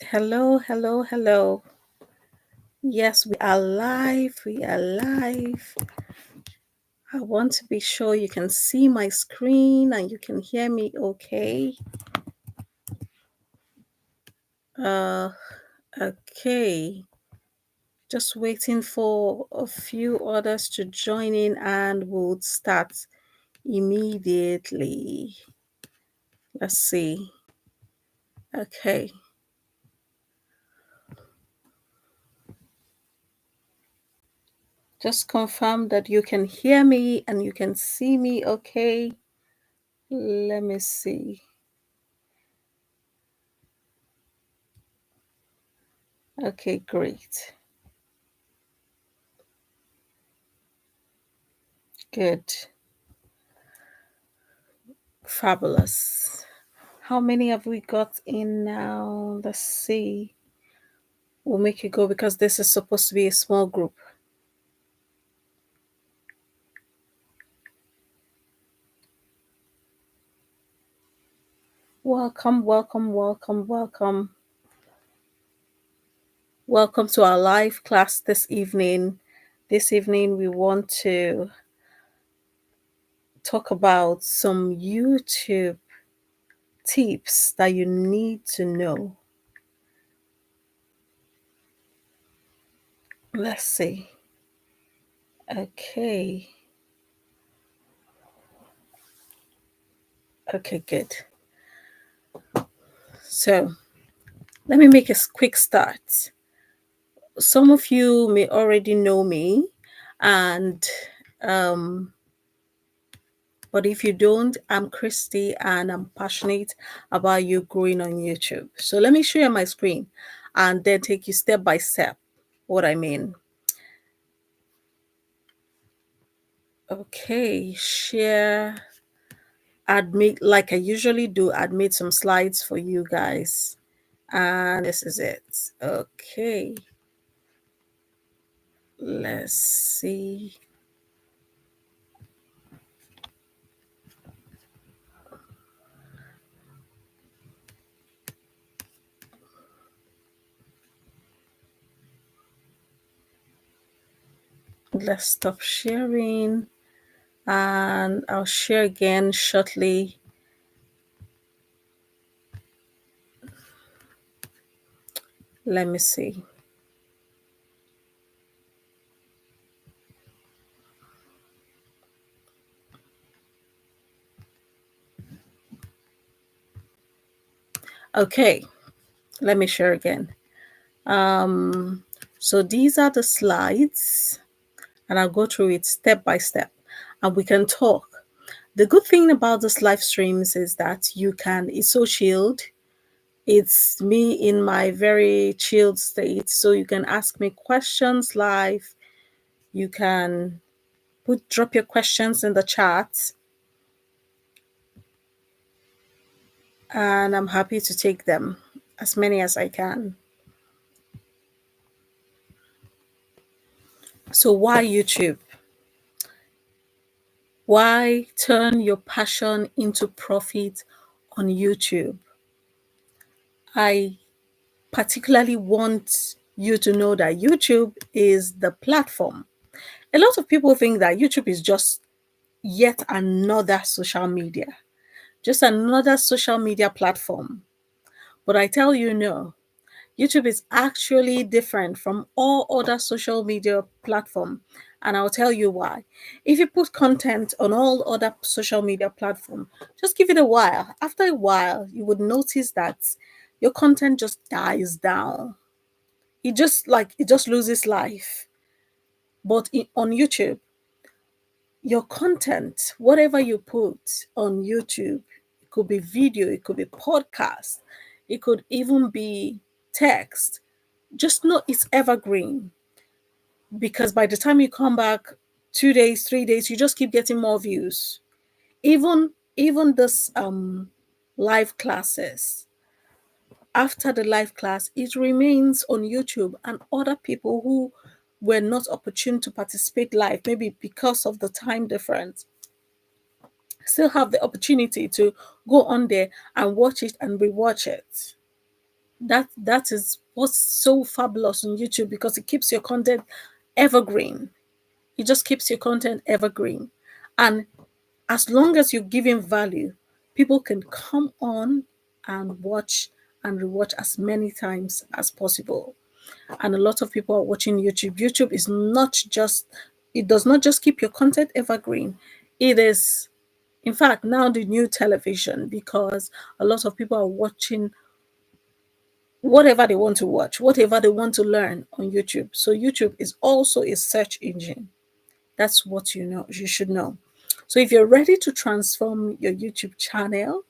Hello, hello, hello. Yes, we are live. We are live. I want to be sure you can see my screen and you can hear me okay. Uh, okay. Just waiting for a few others to join in and we'll start immediately. Let's see. Okay. Just confirm that you can hear me and you can see me okay. Let me see. Okay, great. Good. Fabulous. How many have we got in now? Let's see. We'll make it go because this is supposed to be a small group. Welcome, welcome, welcome, welcome. Welcome to our live class this evening. This evening, we want to talk about some YouTube tips that you need to know. Let's see. Okay. Okay, good. So let me make a quick start. Some of you may already know me, and um, but if you don't, I'm Christie and I'm passionate about you growing on YouTube. So let me share my screen and then take you step by step what I mean. Okay, share, admit, like I usually do, admit some slides for you guys. And this is it. Okay, let's see. Let's stop sharing and I'll share again shortly. Let me see. Okay, let me share again. So these are the slides, and I'll go through it step by step, and we can talk. The good thing about this live streams is that it's so chilled. It's me in my very chilled state. So you can ask me questions live. You can drop your questions in the chat, and I'm happy to take them, as many as I can. So why YouTube? Why turn your passion into profit on YouTube? I particularly want you to know that YouTube is the platform. A lot of people think that YouTube is just yet another social media, just another social media platform. But I tell you, no, YouTube is actually different from all other social media platforms. And I'll tell you why. If you put content on all other social media platforms, just give it a while. After a while, you would notice that your content just dies down. It just loses life. But on YouTube, your content, whatever you put on YouTube, it could be video, it could be podcast, it could even be text. Just know it's evergreen because by the time you come back 2 days, 3 days, you just keep getting more views. Even this live classes, after the live class, it remains on YouTube, and other people who were not opportune to participate live, maybe because of the time difference, still have the opportunity to go on there and watch it and rewatch it. That is what's so fabulous on YouTube, because it keeps your content evergreen. It just keeps your content evergreen. And as long as you're giving value, people can come on and watch and rewatch as many times as possible. And a lot of people are watching YouTube. YouTube is not just, it does not just keep your content evergreen. It is, in fact, now the new television, because a lot of people are watching whatever they want to watch, whatever they want to learn on YouTube. So YouTube is also a search engine. That's what you should know. So if you're ready to transform your YouTube channel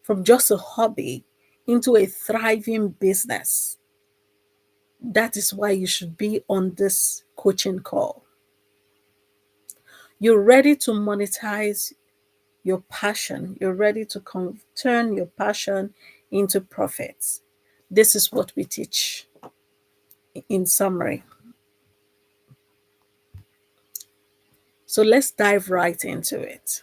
from just a hobby into a thriving business, that is why you should be on this coaching call. You're ready to monetize your passion. You're ready to turn your passion into profits. This is what we teach in summary. So let's dive right into it.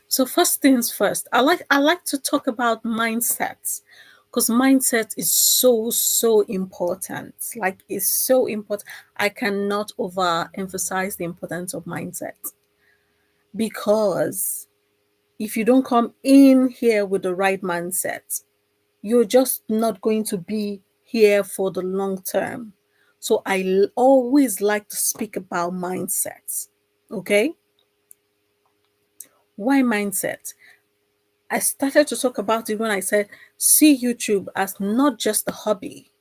So first things first, I like to talk about mindsets, because mindset is so important. Like, it's so important. I cannot overemphasize the importance of mindset, because if you don't come in here with the right mindset, you're just not going to be here for the long term. So always like to speak about mindsets. Okay? Why mindset? I started to talk about it when I said, see YouTube as not just a hobby.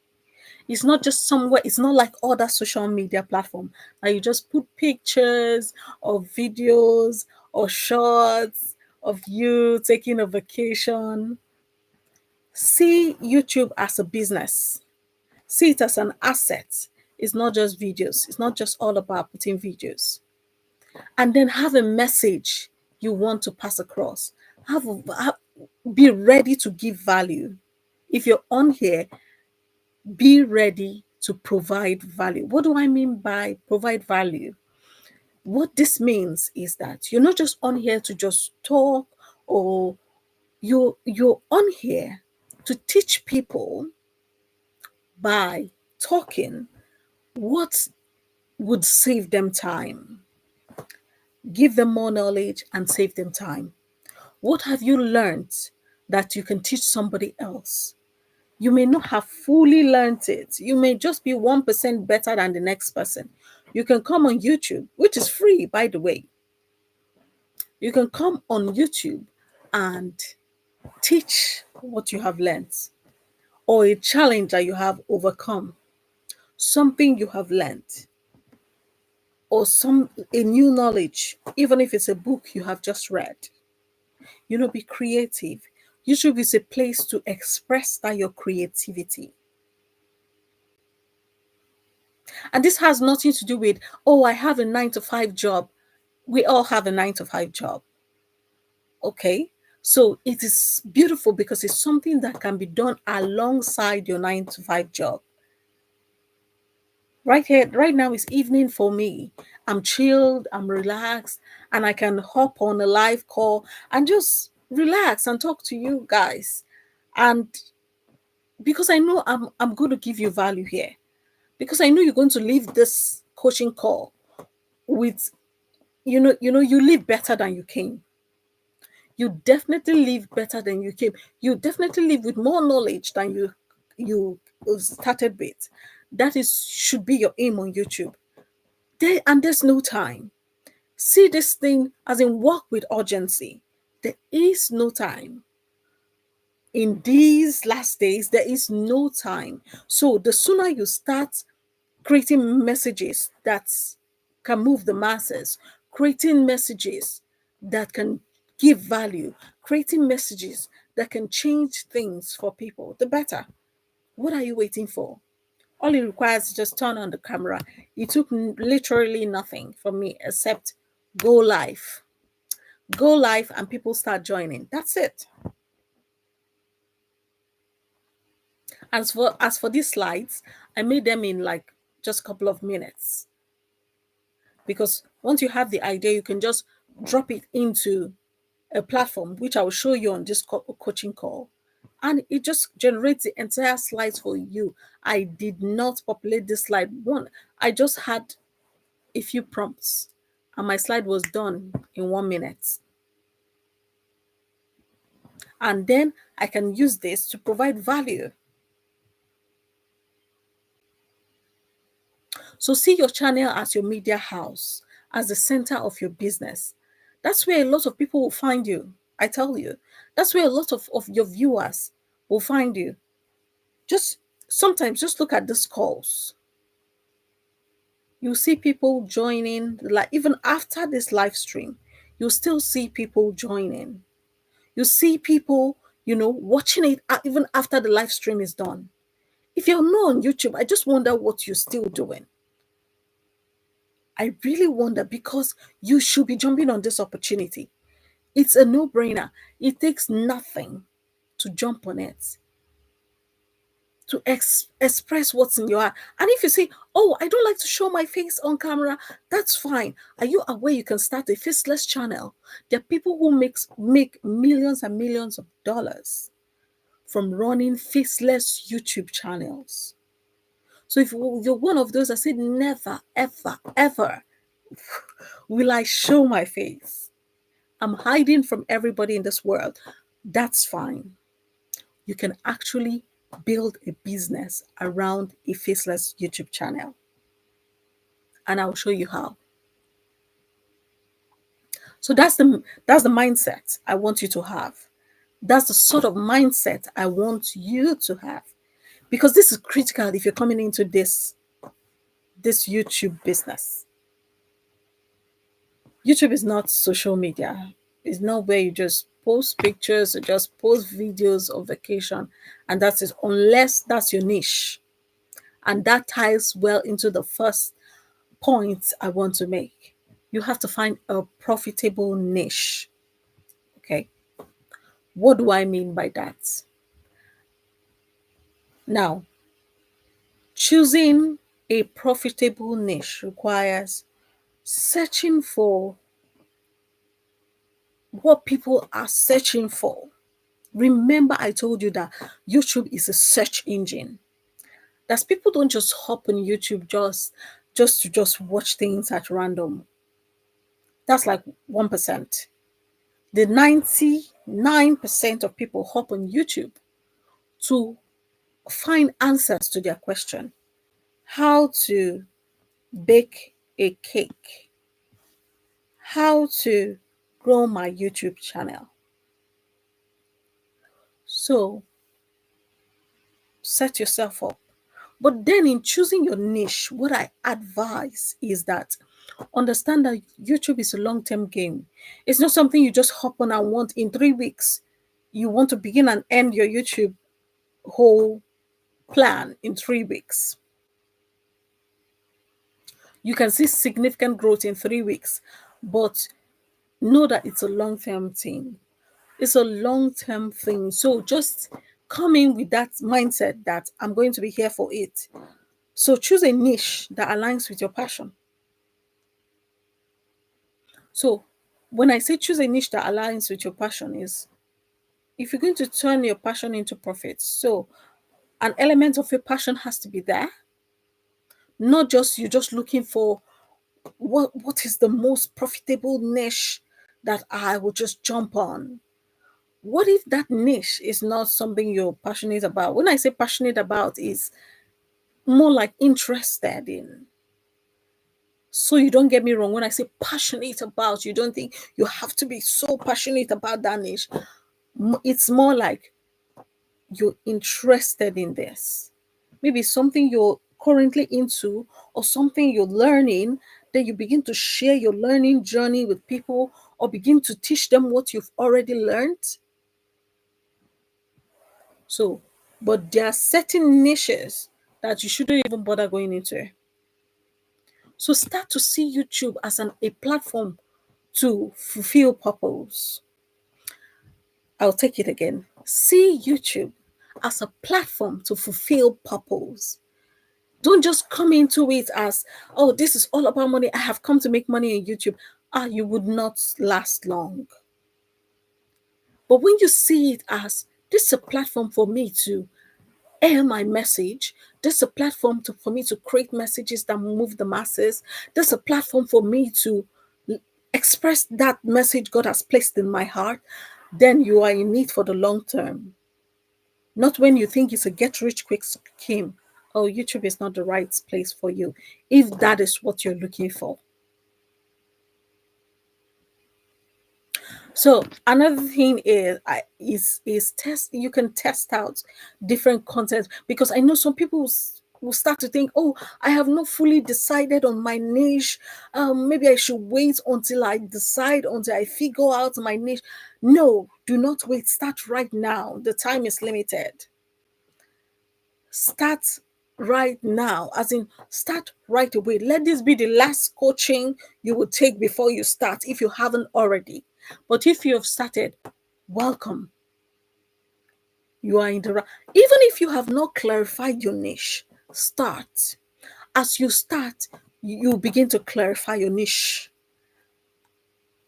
It's not just somewhere, it's not like other social media platform that you just put pictures or videos or shorts of you taking a vacation. See YouTube as a business. See it as an asset. It's not just videos. It's not just all about putting videos. And then have a message you want to pass across. Be ready to give value. If you're on here, be ready to provide value. What do I mean by provide value? What this means is that you're not just on here to just talk, or you're on here to teach people by talking what would save them time, give them more knowledge and save them time. What have you learned that you can teach somebody else? You may not have fully learned it. You may just be 1% better than the next person. You can come on YouTube, which is free, by the way. You can come on YouTube and teach what you have learned, or a challenge that you have overcome, something you have learned, or a new knowledge, even if it's a book you have just read. Be creative. YouTube is a place to express that your creativity. And this has nothing to do with, oh, I have a 9 to 5 job. We all have a 9 to 5 job. Okay. So it is beautiful because it's something that can be done alongside your 9 to 5 job. Right here, right now is evening for me. I'm chilled, I'm relaxed, and I can hop on a live call and just relax and talk to you guys. And because I know I'm going to give you value here, because I know you're going to leave this coaching call with, you live better than you came. You definitely live better than you came. You definitely live with more knowledge than you started with. That is should be your aim on YouTube. There's no time. See this thing as in work with urgency. There is no time. In these last days, there is no time. So the sooner you start creating messages that can move the masses, creating messages that can give value, creating messages that can change things for people, the better. What are you waiting for? All it requires is just turn on the camera. It took literally nothing from me except go live. Go live and people start joining. That's it. As for these slides, I made them in like just a couple of minutes. because once you have the idea, you can just drop it into a platform, which I will show you on this coaching call. And it just generates the entire slides for you. I did not populate this slide one. I just had a few prompts and my slide was done in 1 minute. And then I can use this to provide value. So see your channel as your media house, as the center of your business. That's where a lot of people will find you. I tell you, that's where a lot of your viewers will find you. Just sometimes just look at these calls. You see people joining, like even after this live stream, you still see people joining. You see people, watching it even after the live stream is done. If you're not on YouTube, I just wonder what you're still doing. I really wonder, because you should be jumping on this opportunity. It's a no-brainer. It takes nothing to jump on it, to express what's in your heart. And if you say, oh, I don't like to show my face on camera, that's fine. Are you aware you can start a faceless channel? There are people who make millions and millions of dollars from running faceless YouTube channels. So if you're one of those that said, never, ever, ever will I show my face, I'm hiding from everybody in this world, that's fine. You can actually build a business around a faceless YouTube channel. And I'll show you how. So that's the mindset I want you to have. That's the sort of mindset I want you to have. Because this is critical if you're coming into this YouTube business. YouTube is not social media. It's not where you just post pictures or just post videos of vacation and that's it, unless that's your niche. And that ties well into the first point I want to make. You have to find a profitable niche. Okay. What do I mean by that? Now, choosing a profitable niche requires searching for what people are searching for. Remember, I told you that YouTube is a search engine. That people don't just hop on YouTube just to watch things at random. That's like 1%. The 99% of people hop on YouTube to find answers to their question. How to bake a cake. How to grow my YouTube channel. So set yourself up. But then in choosing your niche, what I advise is that understand that YouTube is a long-term game. It's not something you just hop on and want in 3 weeks. You want to begin and end your YouTube whole plan in 3 weeks. You can see significant growth in 3 weeks, but know that it's a long-term thing. It's a long-term thing. So just come in with that mindset that I'm going to be here for it. So choose a niche that aligns with your passion. So when I say choose a niche that aligns with your passion, is if you're going to turn your passion into profit, so an element of your passion has to be there. Not just you just looking for what is the most profitable niche that I will just jump on. What if that niche is not something you're passionate about? When I say passionate about, is more like interested in. So you don't get me wrong. When I say passionate about, you don't think you have to be so passionate about that niche. It's more like you're interested in this. Maybe something you're currently into or something you're learning, then you begin to share your learning journey with people or begin to teach them what you've already learned. So, but there are certain niches that you shouldn't even bother going into. So start to see YouTube as a platform to fulfill purpose. I'll take it again. See YouTube as a platform to fulfill purpose. Don't just come into it as, oh, this is all about money. I have come to make money on YouTube. You would not last long. But when you see it as, this is a platform for me to air my message, this is a platform for me to create messages that move the masses, this is a platform for me to express that message God has placed in my heart, then you are in it for the long term. Not when you think it's a get rich quick scheme. Oh, YouTube is not the right place for you if that is what you're looking for. So another thing is test. You can test out different content, because I know some people will start to think, oh, I have not fully decided on my niche. Maybe I should wait until I decide, until I figure out my niche. No, do not wait. Start right now. The time is limited. Start right now, as in start right away. Let this be the last coaching you will take before you start, if you haven't already. But if you have started, welcome. You are in the right. Even if you have not clarified your niche, start. As you start, you begin to clarify your niche.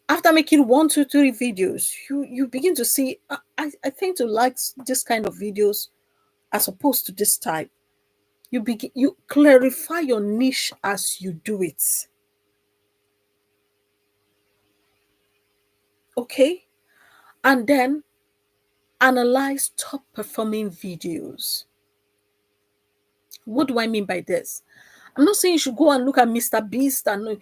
After making 1, 2, 3 videos, you begin to see, I tend to like this kind of videos as opposed to this type. You clarify your niche as you do it. Okay? And then analyze top performing videos. What do I mean by this? I'm not saying you should go and look at Mr. Beast and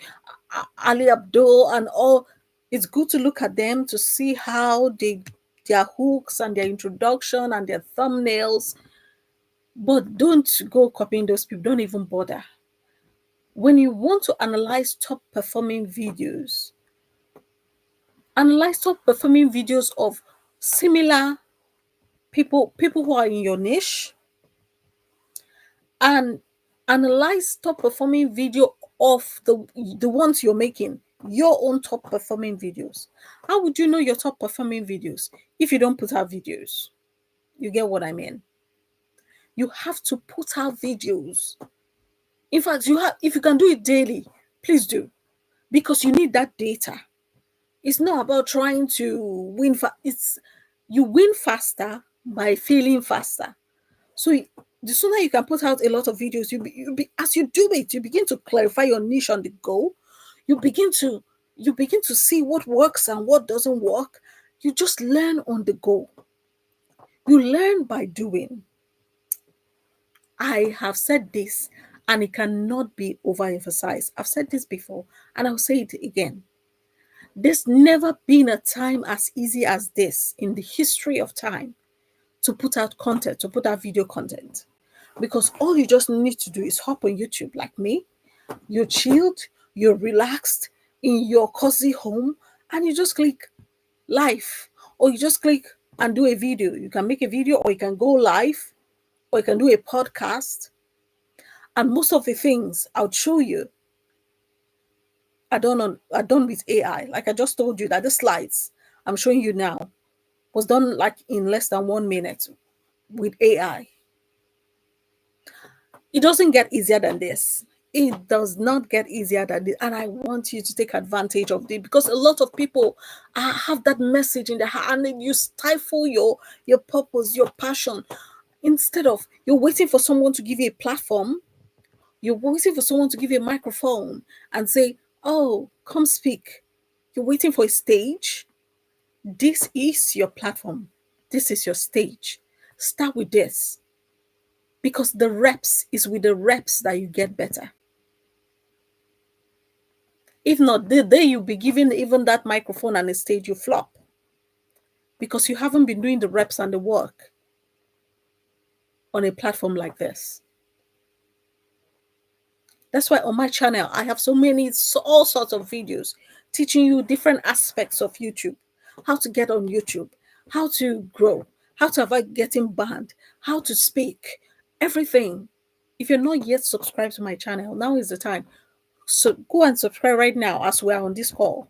Ali Abdul and all. It's good to look at them to see how their hooks and their introduction and their thumbnails. But don't go copying those people. Don't even bother. When you want to analyze top performing videos, analyze top performing videos of similar people who are in your niche, and analyze top performing video of the ones you're making, your own top performing videos. How would you know your top performing videos if you don't put out videos? You get what I mean? You have to put out videos. In fact, if you can do it daily, please do, because you need that data. It's not about trying to win it's you win faster by feeling faster. So the sooner you can put out a lot of videos, as you do it, you begin to clarify your niche on the go. You begin to see what works and what doesn't work. You just learn on the go. You learn by doing. I have said this, and it cannot be overemphasized. I've said this before, and I'll say it again. There's never been a time as easy as this in the history of time to put out content, to put out video content. Because all you just need to do is hop on YouTube like me. You're chilled, you're relaxed in your cozy home, and you just click live, or you just click and do a video. You can make a video, or you can go live, or you can do a podcast. And most of the things I'll show you are done with AI. Like I just told you that the slides I'm showing you now was done like in less than 1 minute with AI. It doesn't get easier than this. It does not get easier than this. And I want you to take advantage of it, because a lot of people have that message in their heart, and then you stifle your purpose, your passion. Instead of you're waiting for someone to give you a platform, you're waiting for someone to give you a microphone and say, oh, come speak. You're waiting for a stage. This is your platform. This is your stage. Start with this, because the reps is with the reps that you get better. If not, the day you'll be given even that microphone and a stage, you flop, because you haven't been doing the reps and the work on a platform like this. That's why on my channel, I have all sorts of videos teaching you different aspects of YouTube, how to get on YouTube, how to grow, how to avoid getting banned, how to speak, everything. If you're not yet subscribed to my channel, now is the time. So go and subscribe right now as we are on this call.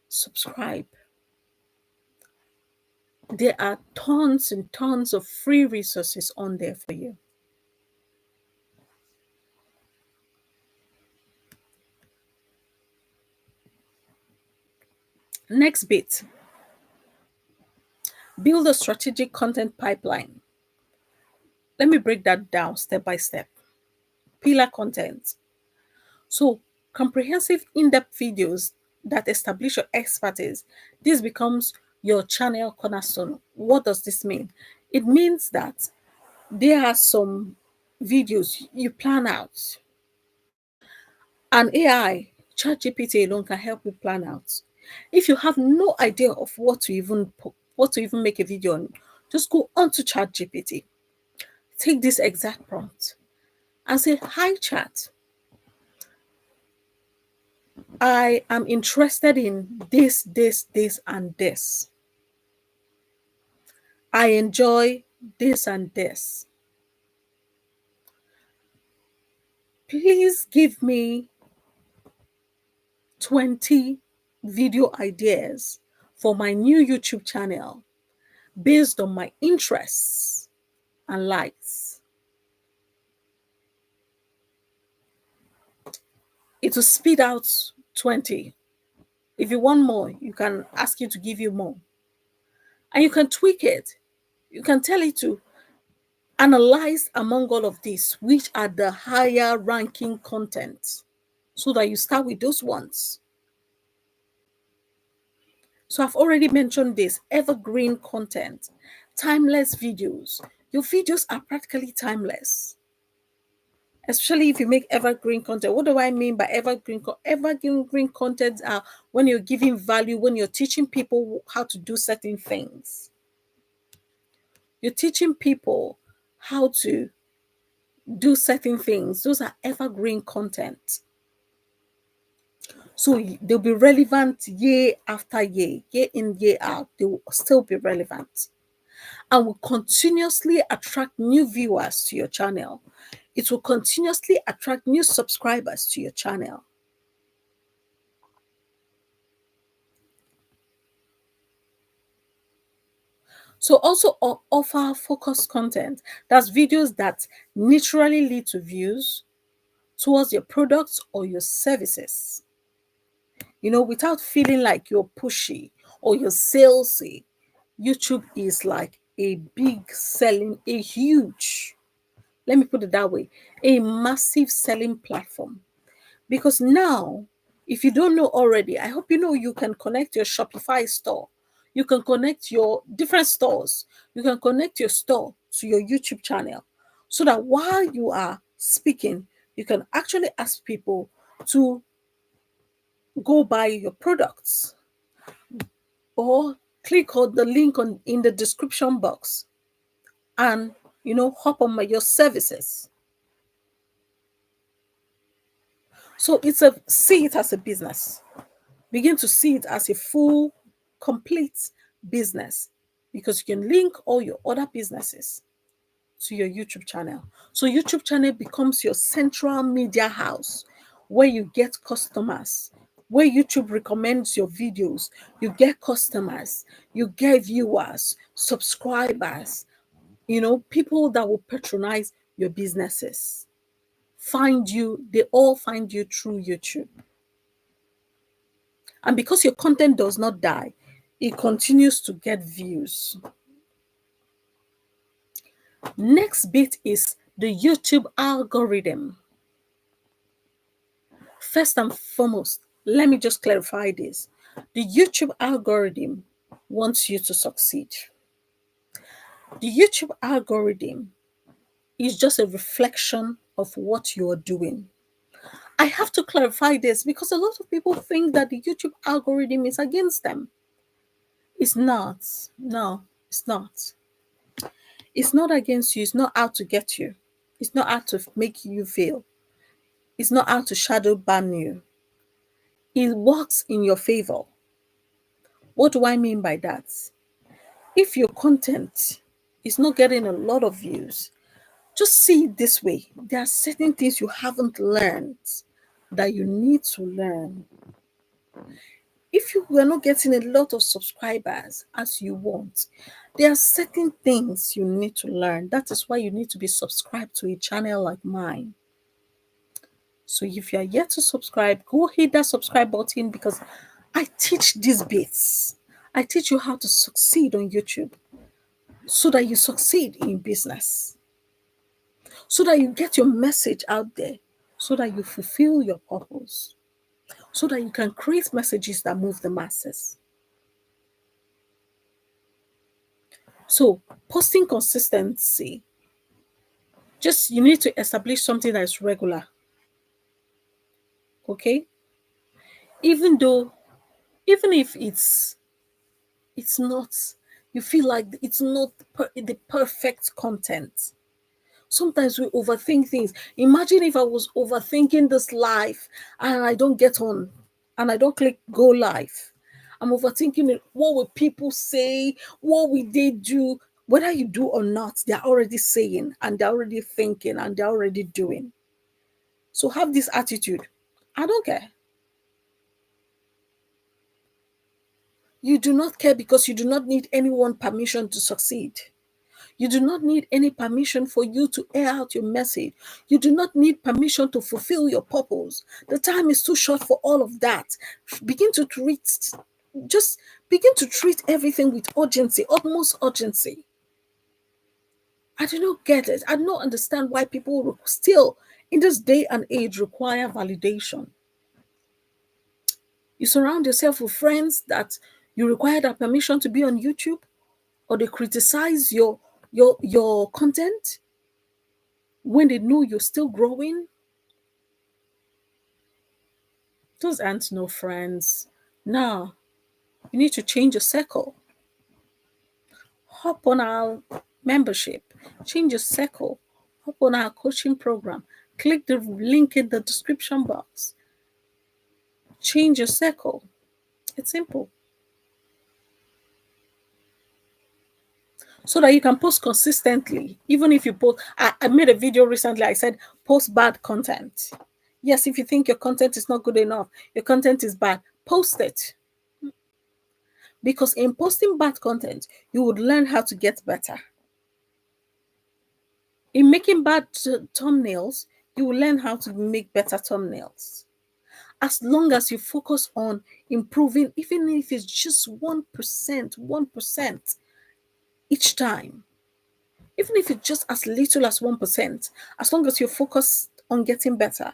Subscribe. There are tons and tons of free resources on there for you. Next bit, build a strategic content pipeline. Let me break that down step by step. Pillar content. So, comprehensive, in depth videos that establish your expertise. This becomes your channel cornerstone. What does this mean? It means that there are some videos you plan out, and AI, ChatGPT alone can help you plan out. If you have no idea of what to even make a video on, just go onto ChatGPT, take this exact prompt, and say, "Hi, Chat. I am interested in this, and this. I enjoy this and this. Please give me 20 video ideas for my new YouTube channel based on my interests and likes." It will speed out 20. If you want more, you can ask you to give you more. And you can tweak it. You can tell it to analyze among all of these which are the higher ranking content so that you start with those ones. So I've already mentioned this evergreen content, timeless videos. Your videos are practically timeless, especially if you make evergreen content. What do I mean by evergreen? Evergreen content are when you're giving value, when you're teaching people how to do certain things. You're teaching people how to do certain things. Those are evergreen content. So they'll be relevant year after year in, year out. They will still be relevant and will continuously attract new viewers to your channel. It will continuously attract new subscribers to your channel. So also offer focused content. That's videos that naturally lead to views towards your products or your services. Without feeling like you're pushy or you're salesy. YouTube is like a big selling, a huge, let me put it that way, a massive selling platform. Because now, if you don't know already, I hope you know you can connect your Shopify store. You can connect your different stores. You can connect your store to your YouTube channel so that while you are speaking, you can actually ask people to go buy your products or click on the link in the description box and hop on your services. So see it as a business. Begin to see it as a full, complete business because you can link all your other businesses to your YouTube channel. So YouTube channel becomes your central media house where you get customers, where YouTube recommends your videos, you get customers, you get viewers, subscribers, people that will patronize your businesses. They all find you through YouTube. And because your content does not die, it continues to get views. Next bit is the YouTube algorithm. First and foremost, let me just clarify this. The YouTube algorithm wants you to succeed. The YouTube algorithm is just a reflection of what you're doing. I have to clarify this because a lot of people think that the YouTube algorithm is against them. It's not. No, it's not. It's not against you. It's not out to get you. It's not out to make you fail. It's not out to shadow ban you. It works in your favor. What do I mean by that? If your content is not getting a lot of views, just see it this way. There are certain things you haven't learned that you need to learn. If you are not getting a lot of subscribers as you want, there are certain things you need to learn. That is why you need to be subscribed to a channel like mine. So if you are yet to subscribe, go hit that subscribe button because I teach these bits. I teach you how to succeed on YouTube so that you succeed in business, so that you get your message out there, so that you fulfill your purpose, so that you can create messages that move the masses. So, posting consistency, just you need to establish something that is regular, okay? Even though, even if it's not, you feel like it's not the perfect content. Sometimes we overthink things. Imagine if I was overthinking this life and I don't get on and I don't click go live. I'm overthinking it. What will people say? What will they do? Whether you do or not, they're already saying and they're already thinking and they're already doing. So have this attitude. I don't care. You do not care because you do not need anyone permission to succeed. You do not need any permission for you to air out your message. You do not need permission to fulfill your purpose. The time is too short for all of that. Begin to treat, just begin to treat everything with urgency, utmost urgency. I do not get it. I do not understand why people still, in this day and age, require validation. You surround yourself with friends that you require that permission to be on YouTube, or they criticize your content when they know you're still growing. Those aren't no friends. Now, you need to change your circle. Hop on our membership, change your circle, hop on our coaching program. Click the link in the description box. Change your circle. It's simple. So that you can post consistently. Even if you post, I made a video recently, I said, post bad content. Yes, if you think your content is not good enough, your content is bad, post it. Because in posting bad content, you would learn how to get better. In making bad thumbnails, you will learn how to make better thumbnails. As long as you focus on improving, even if it's just 1% each time, even if it's just as little as 1%, as long as you focus on getting better.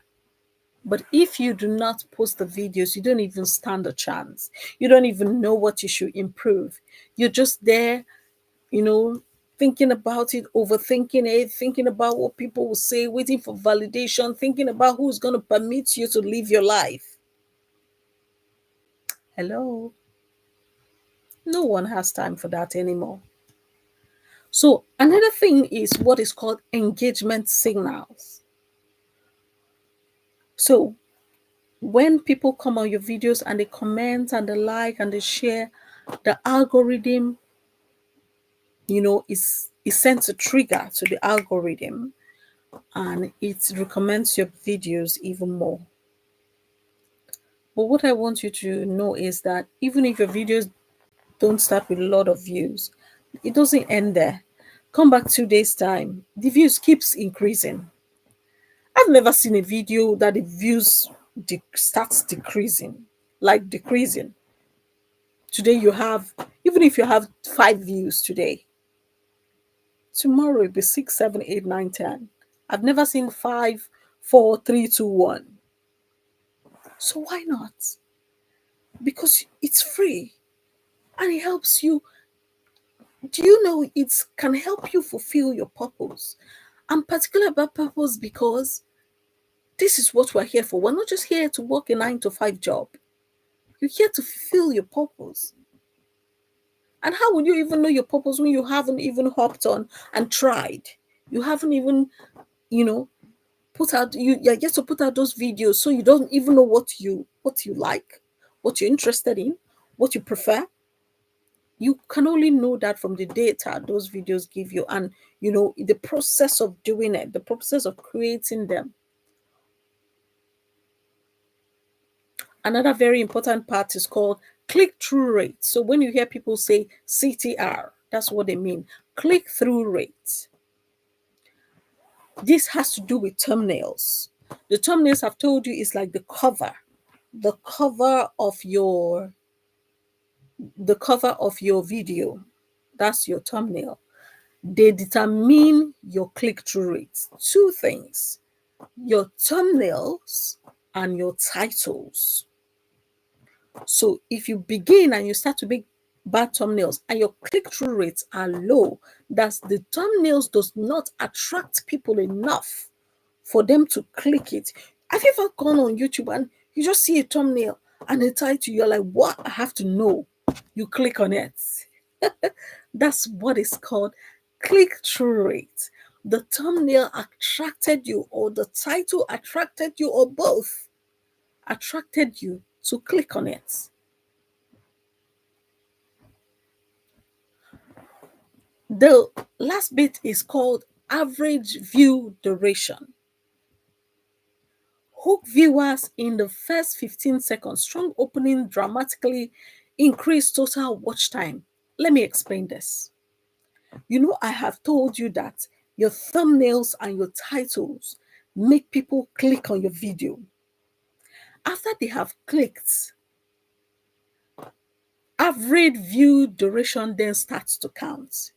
But if you do not post the videos, you don't even stand a chance. You don't even know what you should improve. You're just there, you know, thinking about it, overthinking it, thinking about what people will say, waiting for validation, thinking about who's going to permit you to live your life. Hello? No one has time for that anymore. So, another thing is what is called engagement signals. So, when people come on your videos and they comment and they like and they share, the algorithm, is sent a trigger to the algorithm and it recommends your videos even more. But what I want you to know is that even if your videos don't start with a lot of views, it doesn't end there. Come back 2 days time, the views keeps increasing. I've never seen a video that the views starts decreasing, like decreasing. Today you have, even if you have 5 views today, tomorrow it'll be 6, 7, 8, 9, 10. I've never seen 5, 4, 3, 2, 1. So why not? Because it's free and it helps you. Do you know it can help you fulfill your purpose? I'm particular about purpose because this is what we're here for. We're not just here to work a 9 to 5 job. You're here to fulfill your purpose. And how would you even know your purpose when you haven't even hopped on and tried? You haven't even, you know, you're yet to put out those videos, so you don't even know what you like, what you're interested in, what you prefer. You can only know that from the data those videos give you, and the process of doing it, the process of creating them. Another very important part is called click-through rate. So when you hear people say CTR, that's what they mean, click-through rate. This has to do with thumbnails. The thumbnails I've told you is like the cover. the cover of your video, that's your thumbnail, they determine your click-through rates. Two things: your thumbnails and your titles. So if you begin and you start to make bad thumbnails and your click-through rates are low, that's the thumbnails does not attract people enough for them to click it. Have you ever gone on YouTube and you just see a thumbnail and a title, you're like, what? I have to know. You click on it. That's what is called click-through rate. The thumbnail attracted you, or the title attracted you, or both attracted you to click on it. The last bit is called average view duration. Hook viewers in the first 15 seconds. Strong opening dramatically increase total watch time. Let me explain this. You know, I have told you that your thumbnails and your titles make people click on your video. After they have clicked, average view duration then starts to count.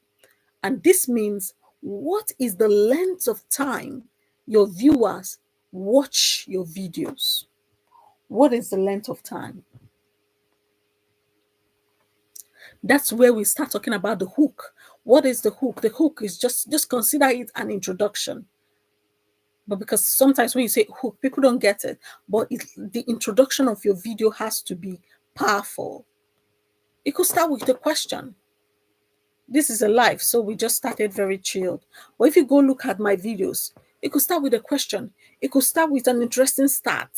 And this means, what is the length of time your viewers watch your videos? What is the length of time? That's where we start talking about the hook. What is the hook? The hook is just consider it an introduction. But because sometimes when you say hook, people don't get it. But the introduction of your video has to be powerful. It could start with the question. This is a live, so we just started very chilled. But if you go look at my videos, it could start with a question. It could start with an interesting start.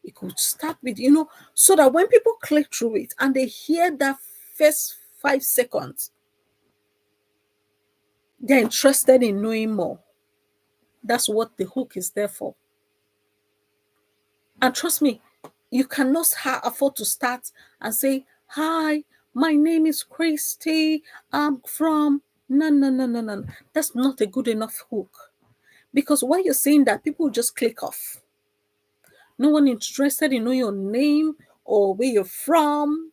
It could start with, so that when people click through it and they hear that first 5 seconds, they're interested in knowing more. That's what the hook is there for. And trust me, you cannot afford to start and say, hi, my name is Christie. I'm from... No, no, no, no, no. That's not a good enough hook. Because while you're saying that, people will just click off. No one interested in knowing your name or where you're from.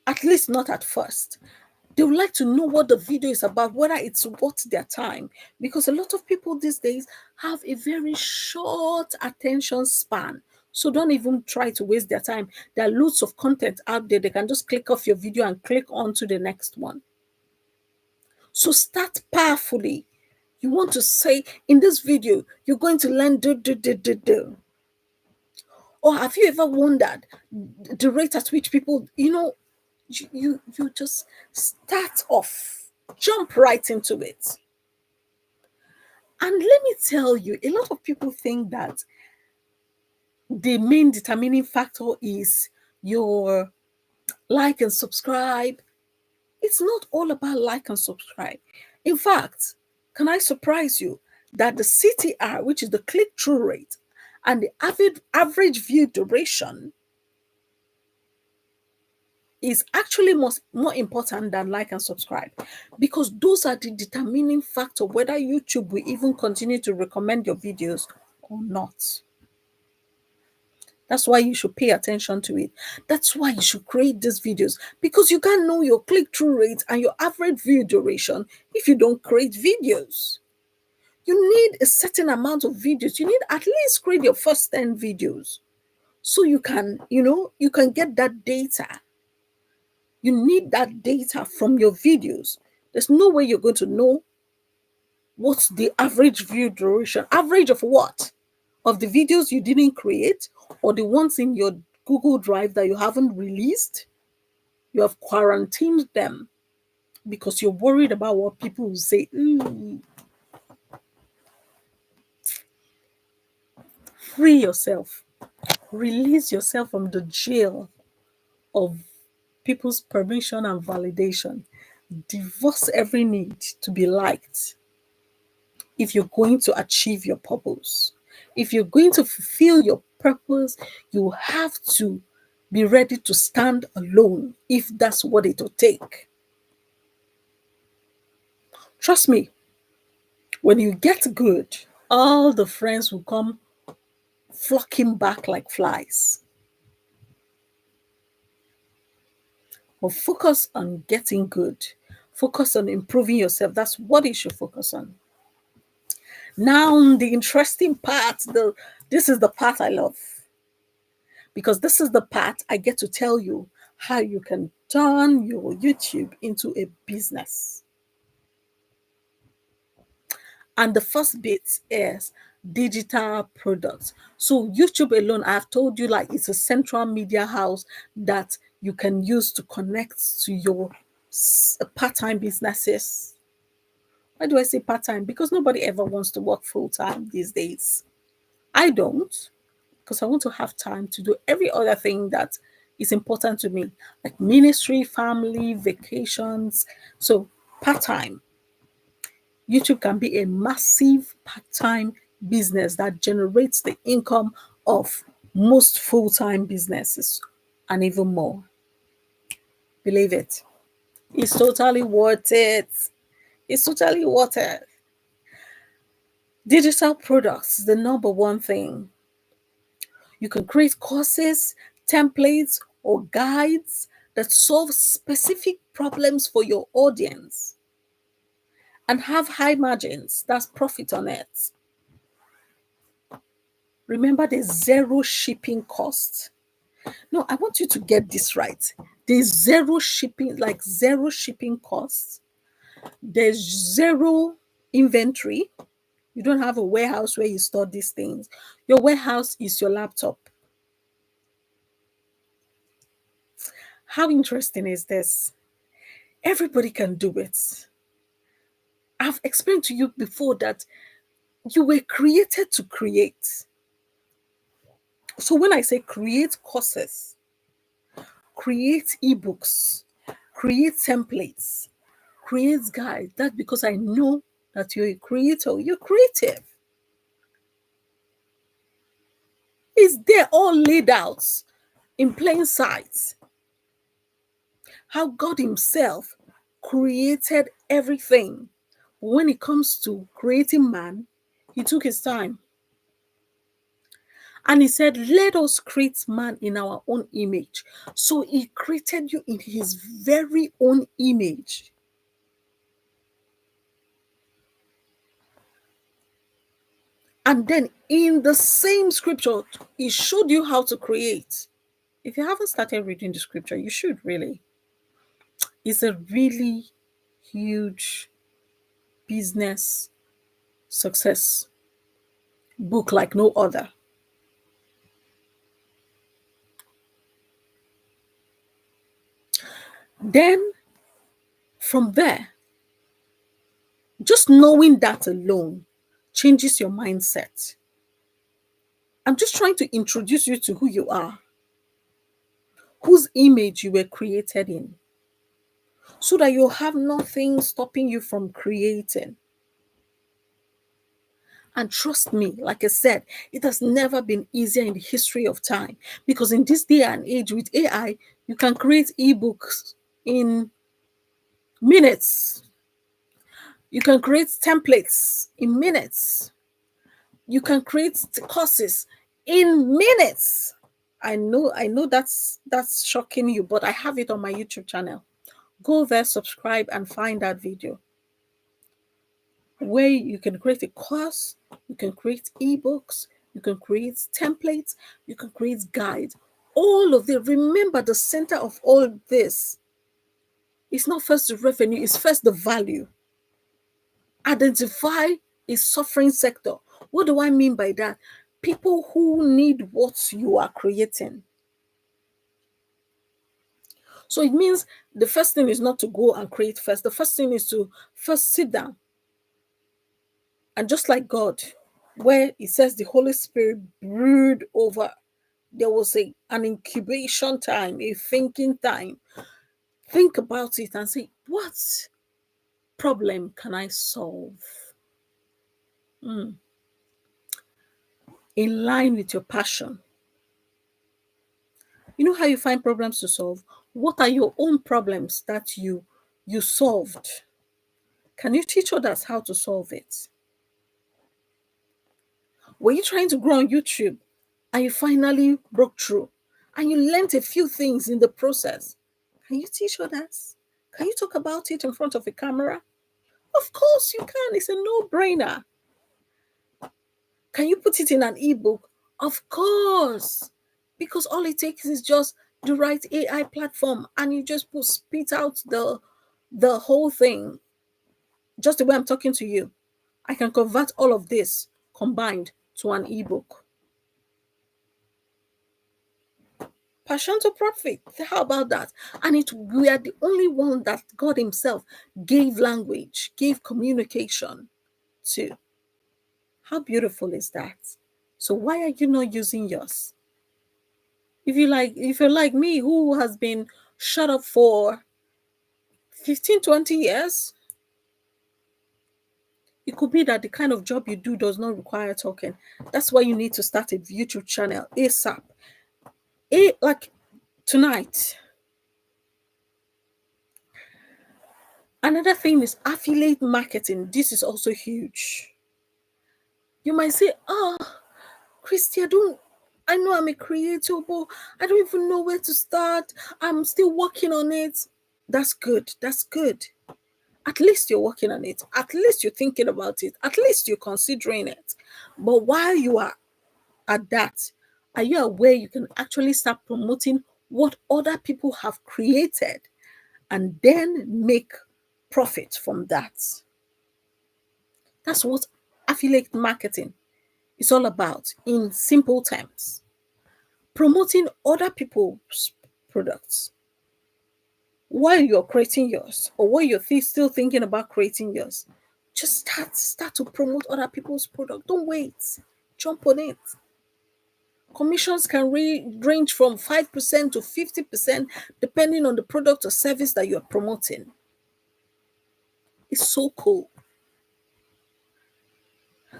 At least not at first. They would like to know what the video is about, whether it's worth their time. Because a lot of people these days have a very short attention span. So don't even try to waste their time. There are loads of content out there. They can just click off your video and click on to the next one. So start powerfully. You want to say, in this video, you're going to learn do. Or have you ever wondered the rate at which people, you just start off, jump right into it. And let me tell you, a lot of people think that the main determining factor is your like and subscribe. It's not all about like and subscribe. In fact, can I surprise you that the CTR, which is the click-through rate, and the average view duration is actually more important than like and subscribe, because those are the determining factor whether YouTube will even continue to recommend your videos or not. That's why you should pay attention to it. That's why you should create these videos, because you can't know your click-through rate and your average view duration if you don't create videos. You need a certain amount of videos. You need at least create your first 10 videos so you can, you can get that data. You need that data from your videos. There's no way you're going to know what's the average view duration. Average of what? Of the videos you didn't create, or the ones in your Google Drive that you haven't released. You have quarantined them because you're worried about what people will say. Free yourself. Release yourself from the jail of people's permission and validation. Divorce every need to be liked. If you're going to achieve your purpose, if you're going to fulfill your purpose, you have to be ready to stand alone if that's what it will take. Trust me, when you get good, all the friends will come flocking back like flies. But focus on getting good. Focus on improving yourself. That's what you should focus on. Now, the interesting part, this is the part I love, because this is the part I get to tell you how you can turn your YouTube into a business. And the first bit is digital products. So YouTube alone, I've told you, like, it's a central media house that you can use to connect to your part-time businesses. Why do I say part-time? Because nobody ever wants to work full-time these days. I don't, because I want to have time to do every other thing that is important to me, like ministry, family, vacations. So part-time. YouTube can be a massive part-time business that generates the income of most full-time businesses and even more. Believe it. It's totally worth it. It's totally worth it. Digital products, the number one thing. You can create courses, templates, or guides that solve specific problems for your audience and have high margins. That's profit on it. Remember the zero shipping cost. No, I want you to get this right. There's zero shipping, like zero shipping costs. There's zero inventory. You don't have a warehouse where you store these things. Your warehouse is your laptop. How interesting is this? Everybody can do it. I've explained to you before that you were created to create. So when I say create courses, create ebooks, create templates, create guides, that's because I know that you're a creator, you're creative. It's there all laid out in plain sight. How God Himself created everything. When it comes to creating man, He took His time. And He said, let us create man in our own image. So He created you in His very own image. And then in the same scripture, He showed you how to create. If you haven't started reading the scripture, you should really. It's a really huge business success book like no other. Then from there, just knowing that alone changes your mindset. I'm just trying to introduce you to who you are, whose image you were created in, so that you'll have nothing stopping you from creating. And trust me, like I said, it has never been easier in the history of time, because in this day and age with AI, you can create ebooks in minutes. You can create templates in minutes. You can create courses in minutes. I know that's shocking you, but I have it on my YouTube channel. Go there, subscribe, and find that video where you can create a course, you can create ebooks, you can create templates, you can create guides. All of them. Remember, the center of all this is not first the revenue, it's first the value. Identify a suffering sector. What do I mean by that? People who need what you are creating. So it means the first thing is not to go and create first. The first thing is to first sit down. And just like God, where it says the Holy Spirit brooded over, there was an incubation time, a thinking time. Think about it and say, what problem can I solve? In line with your passion. You know how you find problems to solve? What are your own problems that you solved? Can you teach others how to solve it? Were you trying to grow on YouTube and you finally broke through and you learned a few things in the process. Can you teach others? Can you talk about it in front of a camera? Of course you can. It's a no-brainer. Can you put it in an ebook? Of course. Because all it takes is just the right AI platform and you just spit out the whole thing. Just the way I'm talking to you. I can convert all of this combined to an ebook. Passion to profit. How about that? And we are the only one that God Himself gave language, gave communication to. How beautiful is that? So why are you not using yours? If you're like me, who has been shut up for 15, 20 years, it could be that the kind of job you do does not require talking. That's why you need to start a YouTube channel ASAP. Like tonight. Another thing is affiliate marketing. This is also huge. You might say, oh, Christy, I know I'm a creator, but I don't even know where to start. I'm still working on it. That's good. That's good. At least you're working on it. At least you're thinking about it. At least you're considering it. But while you are at that, are you aware you can actually start promoting what other people have created and then make profit from that? That's what affiliate marketing is all about in simple terms. Promoting other people's products while you're creating yours or while you're still thinking about creating yours. Just start to promote other people's product. Don't wait. Jump on it. Commissions can range from 5% to 50% depending on the product or service that you're promoting. It's so cool.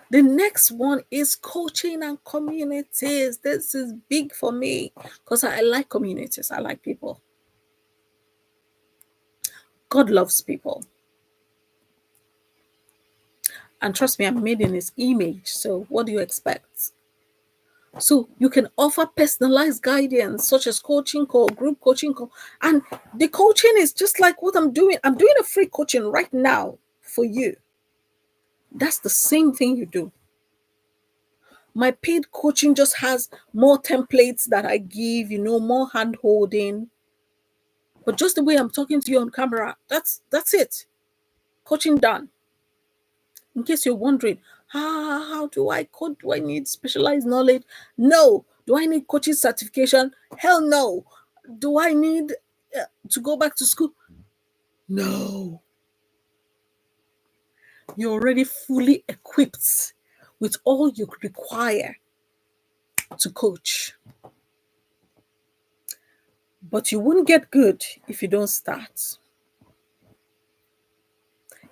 The next one is coaching and communities. This is big for me because I like communities. I like people. God loves people. And trust me, I'm made in His image. So what do you expect? So you can offer personalized guidance such as coaching call, group coaching call. And the coaching is just like what I'm doing. I'm doing a free coaching right now for you. That's the same thing you do. My paid coaching just has more templates that I give, more hand holding. But just the way I'm talking to you on camera, that's it. Coaching done. In case you're wondering, how do I code? Do I need specialized knowledge? No. Do I need coaching certification? Hell no. Do I need to go back to school? No. You're already fully equipped with all you require to coach. But you wouldn't get good if you don't start.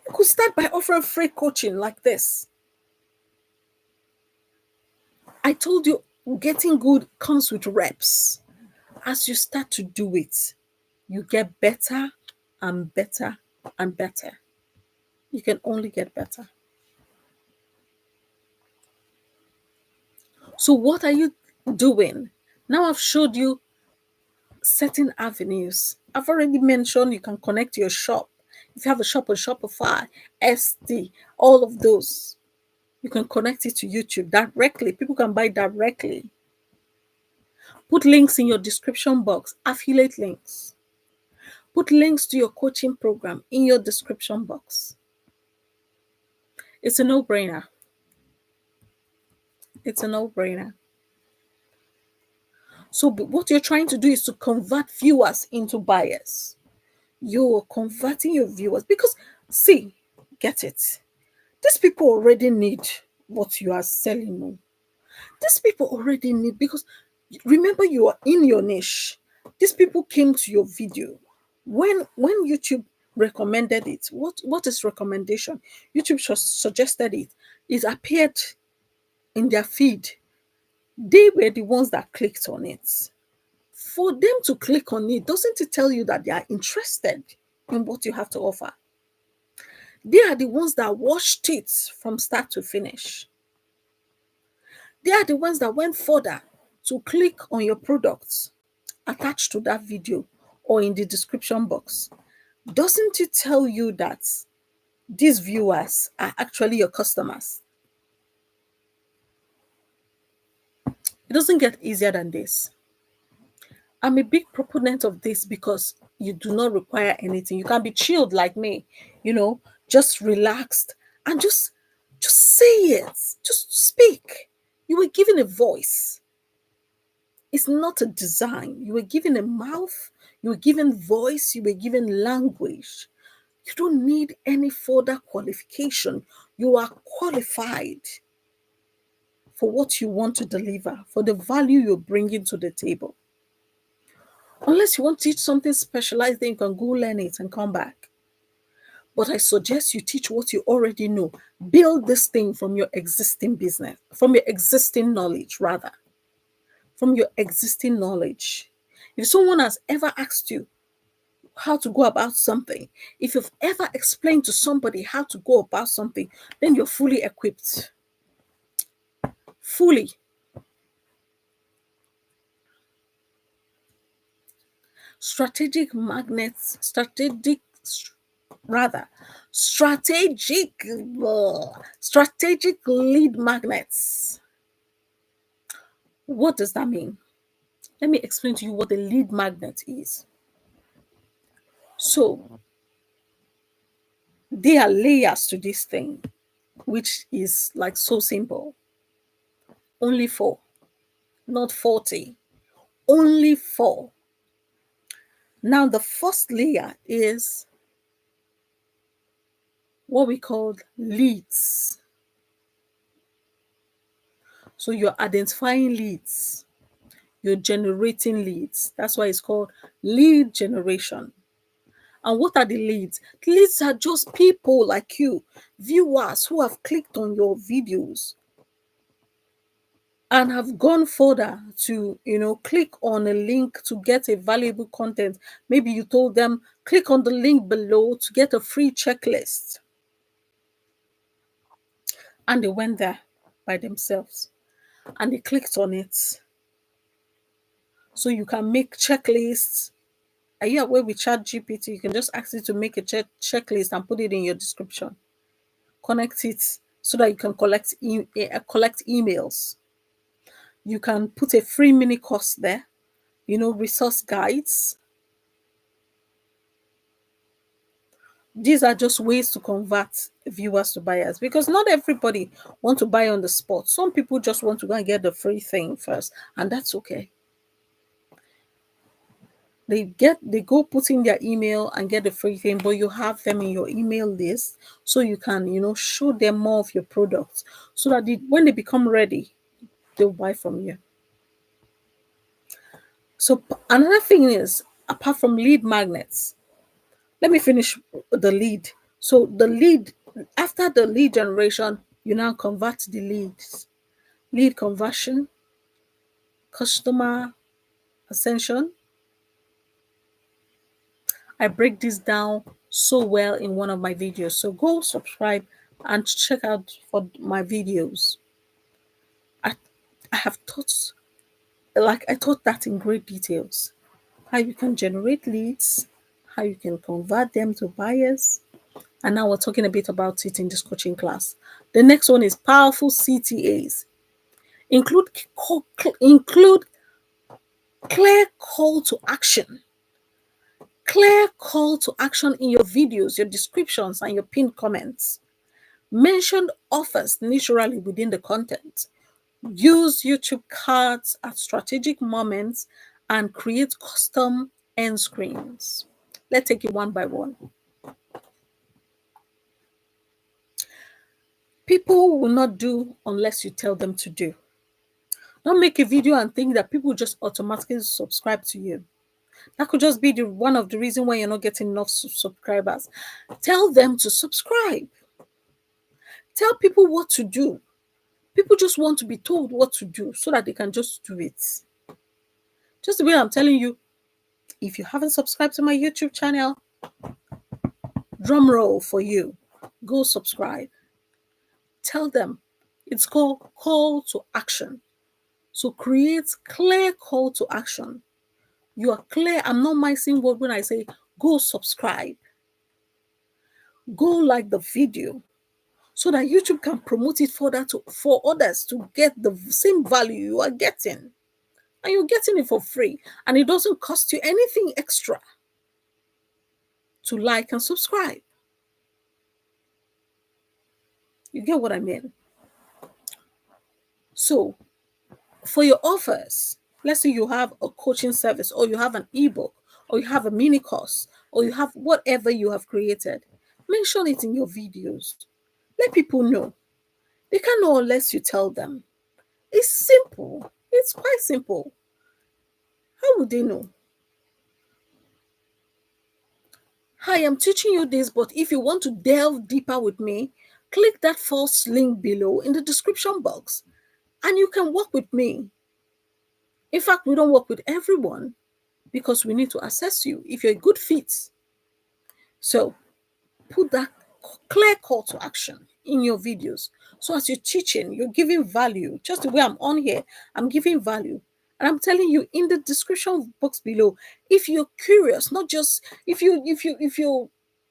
You could start by offering free coaching like this. I told you, getting good comes with reps. As you start to do it, you get better and better and better. You can only get better. So what are you doing? Now I've showed you certain avenues. I've already mentioned you can connect your shop. If you have a shop on Shopify, SD, all of those, you can connect it to YouTube directly. People can buy directly. Put links in your description box, affiliate links. Put links to your coaching program in your description box. It's a no-brainer. It's a no-brainer. So what you're trying to do is to convert viewers into buyers. You're converting your viewers because, see, get it. These people already need what you are selling. These people already need, because remember, you are in your niche. These people came to your video. When YouTube recommended it, what is recommendation? YouTube suggested it. It appeared in their feed. They were the ones that clicked on it. For them to click on it, doesn't it tell you that they are interested in what you have to offer? They are the ones that watched it from start to finish. They are the ones that went further. to click on your products attached to that video or in the description box, doesn't it tell you that these viewers are actually your customers? It doesn't get easier than this. I'm a big proponent of this because you do not require anything. You can be chilled like me, just relaxed and just say it. Just speak. You were given a voice. It's not a design. You were given a mouth, you were given voice, you were given language. You don't need any further qualification. You are qualified for what you want to deliver, for the value you're bringing to the table. Unless you want to teach something specialized, then you can go learn it and come back. But I suggest you teach what you already know. Build this thing from your existing business, from your existing knowledge, rather. From your existing knowledge. If someone has ever asked you how to go about something, if you've ever explained to somebody how to go about something, then you're fully equipped. Fully. Strategic magnets, strategic lead magnets. What does that mean? Let me explain to you what the lead magnet is. So, there are layers to this thing, which is like so simple. Only 4, not 40. Only 4. Now, the first layer is what we call leads. So, you're identifying leads, you're generating leads. That's why it's called lead generation. And what are the leads? The leads are just people like you, viewers who have clicked on your videos and have gone further to, click on a link to get a valuable content. Maybe you told them, click on the link below to get a free checklist. And they went there by themselves and they clicked on it. So you can make checklists. Are you aware with ChatGPT? You can just ask it to make a checklist and put it in your description. Connect it so that you can collect emails. You can put a free mini course there, resource guides. These are just ways to convert viewers to buyers, because not everybody want to buy on the spot. Some people just want to go and get the free thing first, and that's okay. They go put in their email and get the free thing, but you have them in your email list so you can, show them more of your products so that when they become ready, they'll buy from you. So another thing is, apart from lead magnets, let me finish the lead. So the lead, after the lead generation, you now convert the leads. Lead conversion, customer ascension. I break this down so well in one of my videos. So go subscribe and check out for my videos. I have taught, I taught that in great details. How you can generate leads, how you can convert them to buyers. And now we're talking a bit about it in this coaching class. The next one is powerful CTAs. Include clear call to action. Clear call to action in your videos, your descriptions, and your pinned comments. Mention offers naturally within the content. Use YouTube cards at strategic moments and create custom end screens. Let's take it one by one. People will not do unless you tell them to do. Don't make a video and think that people just automatically subscribe to you. That could just be one of the reasons why you're not getting enough subscribers. Tell them to subscribe. Tell people what to do. People just want to be told what to do so that they can just do it. Just the way I'm telling you, if you haven't subscribed to my YouTube channel, drum roll for you. Go subscribe. Tell them. It's called call to action. So create clear call to action. You are clear. I'm not missing word when I say go subscribe, go like the video, so that YouTube can promote it further for others to get the same value you are getting. And you're getting it for free. And it doesn't cost you anything extra to like and subscribe. You get what I mean? So for your offers, let's say you have a coaching service, or you have an ebook, or you have a mini course, or you have whatever you have created, mention it in your videos. Let people know. They can't know unless you tell them. It's simple. It's quite simple. How would they know? Hi, I'm teaching you this, but if you want to delve deeper with me, click that false link below in the description box and you can work with me. In fact, we don't work with everyone because we need to assess you if you're a good fit. So put that clear call to action in your videos. So as you're teaching, you're giving value. Just the way I'm on here, I'm giving value. And I'm telling you in the description box below, if you're curious, not just if you're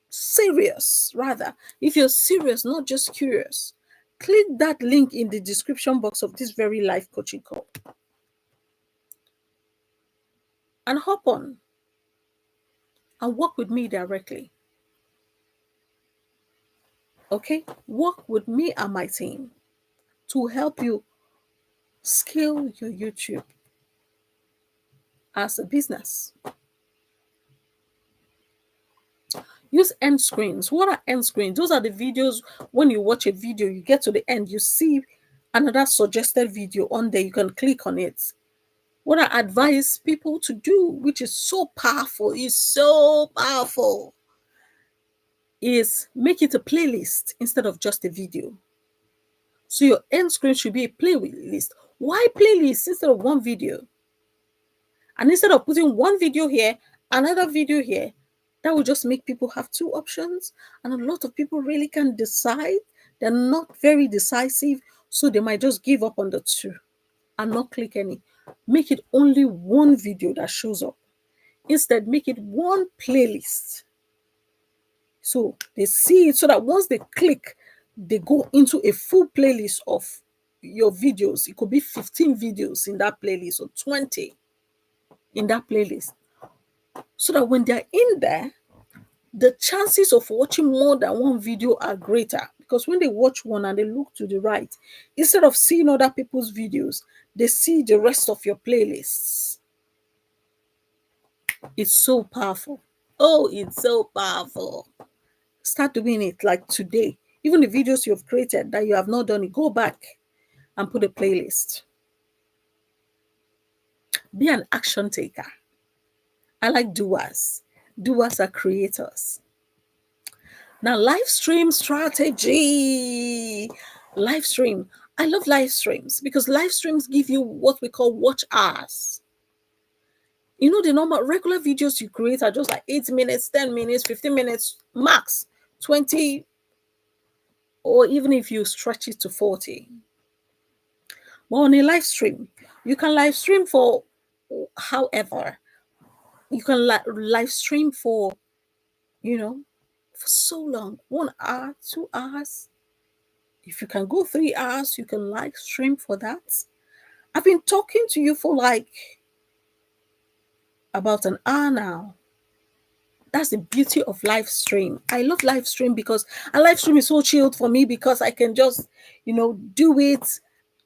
serious, rather, if you're serious, not just curious, click that link in the description box of this very live coaching call and hop on and work with me directly. Okay? Work with me and my team to help you scale your YouTube as a business. Use end screens. What are end screens? Those are the videos when you watch a video, you get to the end, you see another suggested video on there, you can click on it. What I advise people to do, which is so powerful, is make it a playlist instead of just a video. So your end screen should be a playlist. Why playlist instead of one video? And instead of putting one video here, another video here, that will just make people have two options. And a lot of people really can't decide. They're not very decisive. So they might just give up on the two and not click any. Make it only one video that shows up. Instead, make it one playlist. So they see it, so that once they click, they go into a full playlist of your videos. It could be 15 videos in that playlist or 20 in that playlist. So that when they're in there, the chances of watching more than one video are greater. Because when they watch one and they look to the right, instead of seeing other people's videos, they see the rest of your playlists. It's so powerful. Oh, it's so powerful. Start doing it like today. Even the videos you've created that you have not done it, go back and put a playlist. Be an action taker. I like doers. Doers are creators. Now, live stream strategy. Live stream. I love live streams because live streams give you what we call watch hours. You know, the normal regular videos you create are just like 8 minutes, 10 minutes, 15 minutes, max 20, or even if you stretch it to 40. But on a live stream, you can live stream for however. You can live stream for, for so long, 1 hour, 2 hours. If you can go 3 hours, you can live stream for that. I've been talking to you for like about an hour now. That's the beauty of live stream. I love live stream because a live stream is so chilled for me because I can just, do it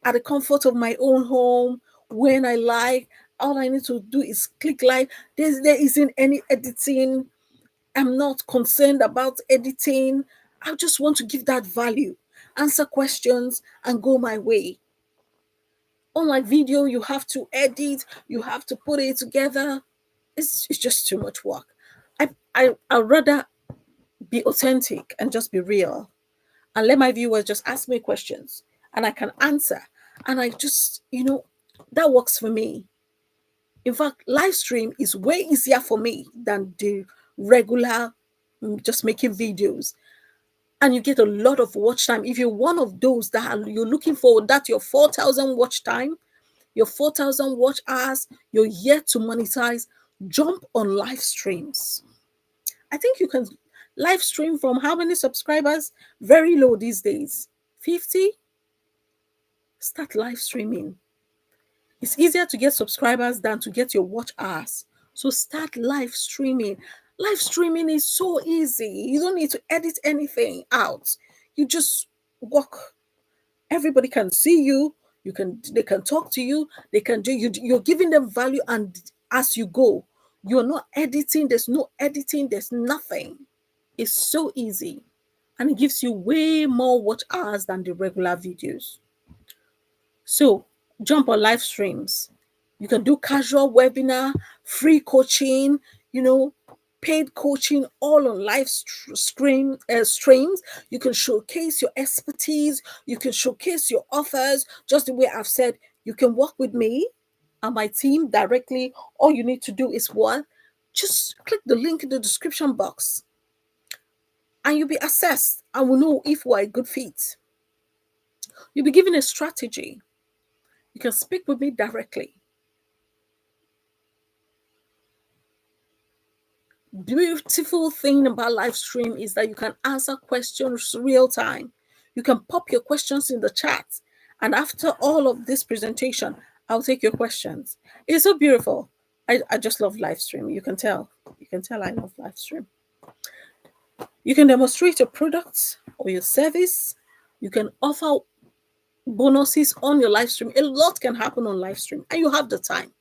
at the comfort of my own home when I like. All I need to do is click live. There isn't any editing. I'm not concerned about editing. I just want to give that value, answer questions, and go my way. Unlike video, you have to edit, you have to put it together. It's just too much work. I'd rather be authentic and just be real and let my viewers just ask me questions and I can answer. And I just, that works for me. In fact, live stream is way easier for me than the regular just making videos. And you get a lot of watch time. If you're one of those that you're looking for that your 4,000 watch time, your 4,000 watch hours, you're yet to monetize, jump on live streams. I think you can live stream from how many subscribers? Very low these days. 50? Start live streaming. It's easier to get subscribers than to get your watch hours. So start live streaming. Live streaming is so easy. You don't need to edit anything out. You just walk. Everybody can see you. They can talk to you. They can do you're giving them value, and as you go, you're not editing. There's no editing, there's nothing. It's so easy. And it gives you way more watch hours than the regular videos. So jump on live streams. You can do casual webinar, free coaching, you know, paid coaching, all on live streams. You can showcase your expertise. You can showcase your offers. Just the way I've said, you can work with me and my team directly. All you need to do is what? Just click the link in the description box and you'll be assessed and we'll know if we're a good fit. You'll be given a strategy. You can speak with me directly. Beautiful thing about live stream is that you can answer questions real time. You can pop your questions in the chat. And after all of this presentation, I'll take your questions. It's so beautiful. I just love live stream. You can tell. You can tell I love live stream. You can demonstrate your products or your service. You can offer bonuses on your live stream. A lot can happen on live stream, and you have the time.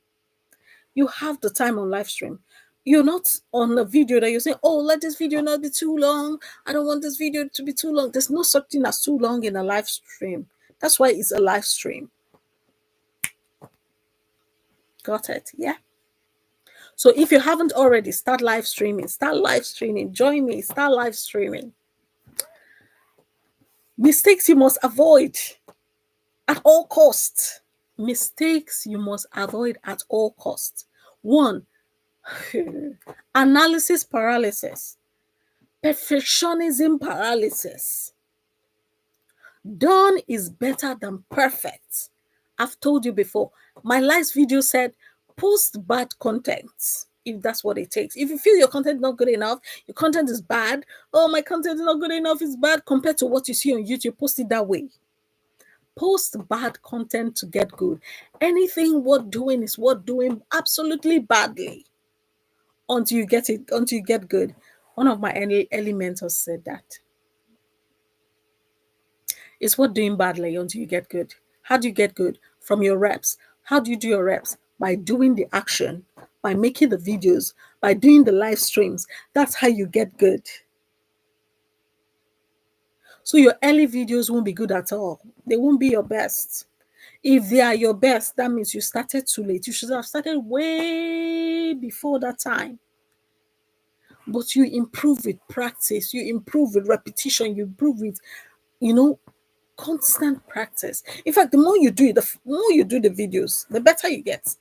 You have the time on live stream. You're not on a video that you're saying, oh, let this video not be too long. I don't want this video to be too long. There's no such thing as too long in a live stream. That's why it's a live stream. Got it? Yeah. So if you haven't already, start live streaming. Start live streaming. Join me. Start live streaming. Mistakes you must avoid at all costs. Mistakes you must avoid at all costs. 1, analysis paralysis, perfectionism paralysis. Done is better than perfect. I've told you before. My last video said post bad content if that's what it takes. If you feel your content is not good enough, your content is bad, oh, my content is not good enough, it's bad compared to what you see on YouTube, post it that way. Post bad content to get good. Anything worth doing is worth doing absolutely badly until you get it, until you get good. One of my early mentors said that. It's worth doing badly until you get good. How do you get good? From your reps. How do you do your reps? By doing the action, by making the videos, by doing the live streams. That's how you get good. So your early videos won't be good at all. They won't be your best. If they are your best, that means you started too late. You should have started way before that time. But you improve with practice, you improve with repetition, you improve with, constant practice. In fact, the more you do it, the more you do the videos, the better you get.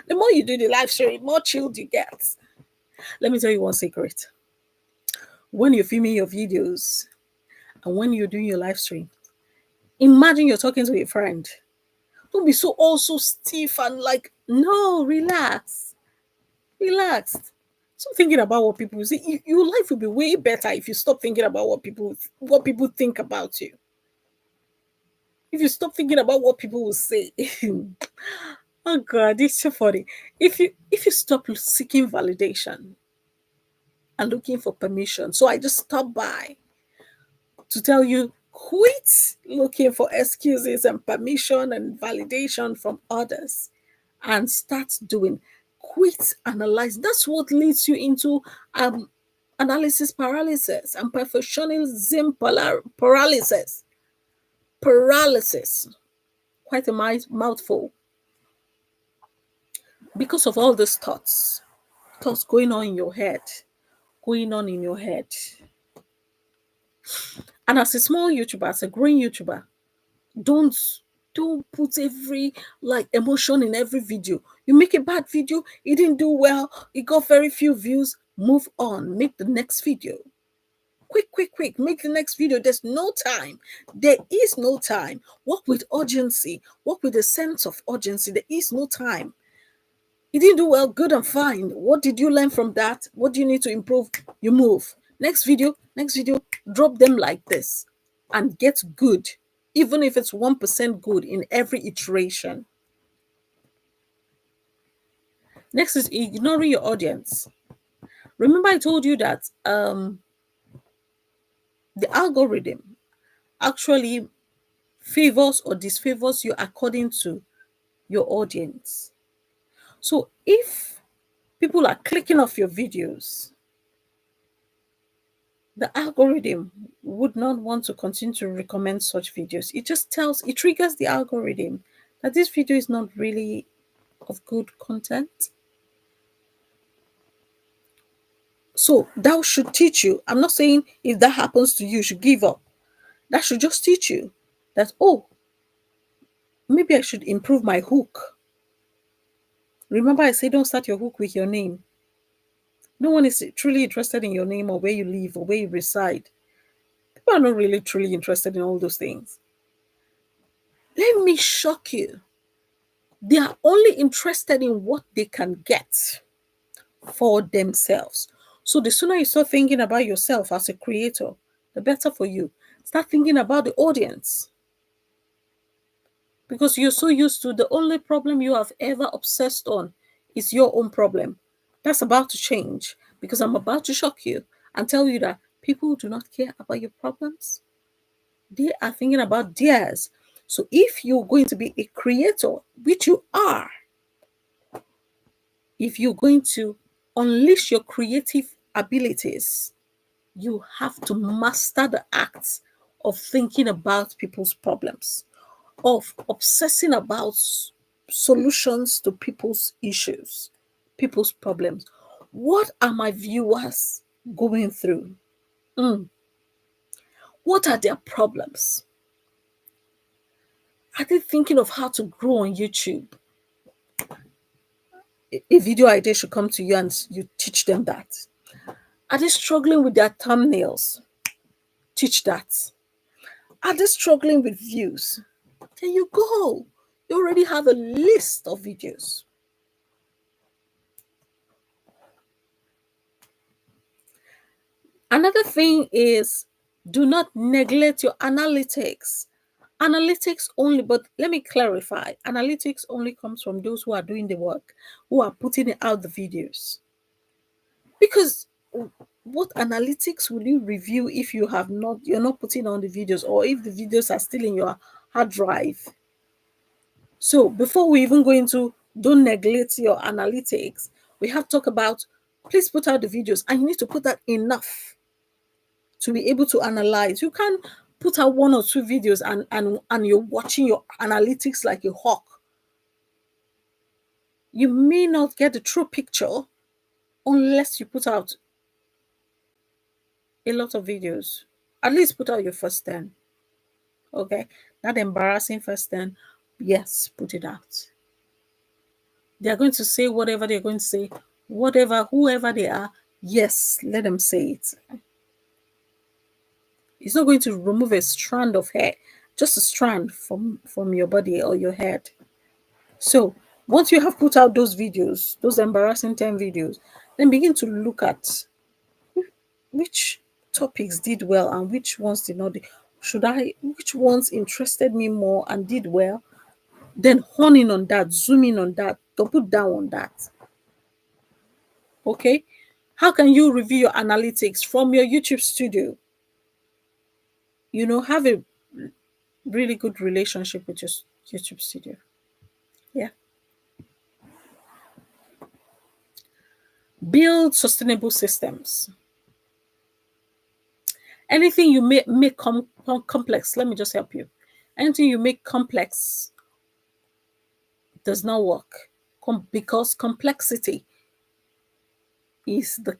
The more you do the live stream, the more chilled you get. Let me tell you one secret. When you're filming your videos and when you're doing your live stream, imagine you're talking to a friend. Don't be so stiff and like, no, relax. Relax. Stop thinking about what people say. Your life will be way better if you stop thinking about what people think about you. If you stop thinking about what people will say. Oh God, it's so funny. If you stop seeking validation and looking for permission. So I just stopped by to tell you, quit looking for excuses and permission and validation from others and start doing. Quit analyze. That's what leads you into analysis paralysis and perfectionism paralysis. Paralysis. Quite a mouthful. Because of all these thoughts going on in your head. And as a small YouTuber, as a growing YouTuber, don't put every emotion in every video. You make a bad video, it didn't do well, it got very few views, move on, make the next video. quick, quick, quick, make the next video. There's no time. There is no time. Work with urgency. Work with a sense of urgency. There is no time. You didn't do well, good and fine. What did you learn from that? What do you need to improve? You move. Next video, drop them like this and get good, even if it's 1% good in every iteration. Next is ignoring your audience. Remember, I told you that the algorithm actually favors or disfavors you according to your audience. So if people are clicking off your videos, the algorithm would not want to continue to recommend such videos. It triggers the algorithm that this video is not really of good content. So that should teach you. I'm not saying if that happens to you, you should give up. That should just teach you that, oh, maybe I should improve my hook. Remember, I say don't start your hook with your name. No one is truly interested in your name or where you live or where you reside. People are not really truly interested in all those things. Let me shock you. They are only interested in what they can get for themselves. So the sooner you start thinking about yourself as a creator, the better for you. Start thinking about the audience. Because you're so used to the only problem you have ever obsessed on is your own problem. That's about to change because I'm about to shock you and tell you that people do not care about your problems. They are thinking about theirs. So if you're going to be a creator, which you are, if you're going to unleash your creative abilities, you have to master the act of thinking about people's problems, of obsessing about solutions to people's issues, people's problems. What are my viewers going through? What are their problems? Are they thinking of how to grow on YouTube? A video idea should come to you and you teach them that. Are they struggling with their thumbnails? Teach that. Are they struggling with views? There you go. You already have a list of videos. Another thing is do not neglect your analytics. Analytics only, but let me clarify. Analytics only comes from those who are doing the work, who are putting out the videos. Because what analytics will you review if you're not putting on the videos, or if the videos are still in your hard drive? So before we even go into don't neglect your analytics, we have to talk about please put out the videos, and you need to put out enough to be able to analyze. You can't put out one or two videos and you're watching your analytics like a hawk. You may not get the true picture unless you put out a lot of videos. At least put out your first 10. Okay? That embarrassing first 10. Yes, put it out. They're going to say whatever they're going to say, whatever, whoever they are. Yes, let them say it. It's not going to remove a strand of hair, just a strand from your body or your head. So once you have put out those videos, those embarrassing 10 videos, then begin to look at which topics did well and which ones did not. Which ones interested me more and did well? Then hone in on that, zoom in on that, double down on that. Okay? How can you review your analytics from your YouTube studio? Have a really good relationship with your YouTube studio. Yeah. Build sustainable systems. Anything you make complex, let me just help you. Anything you make complex does not work because complexity is the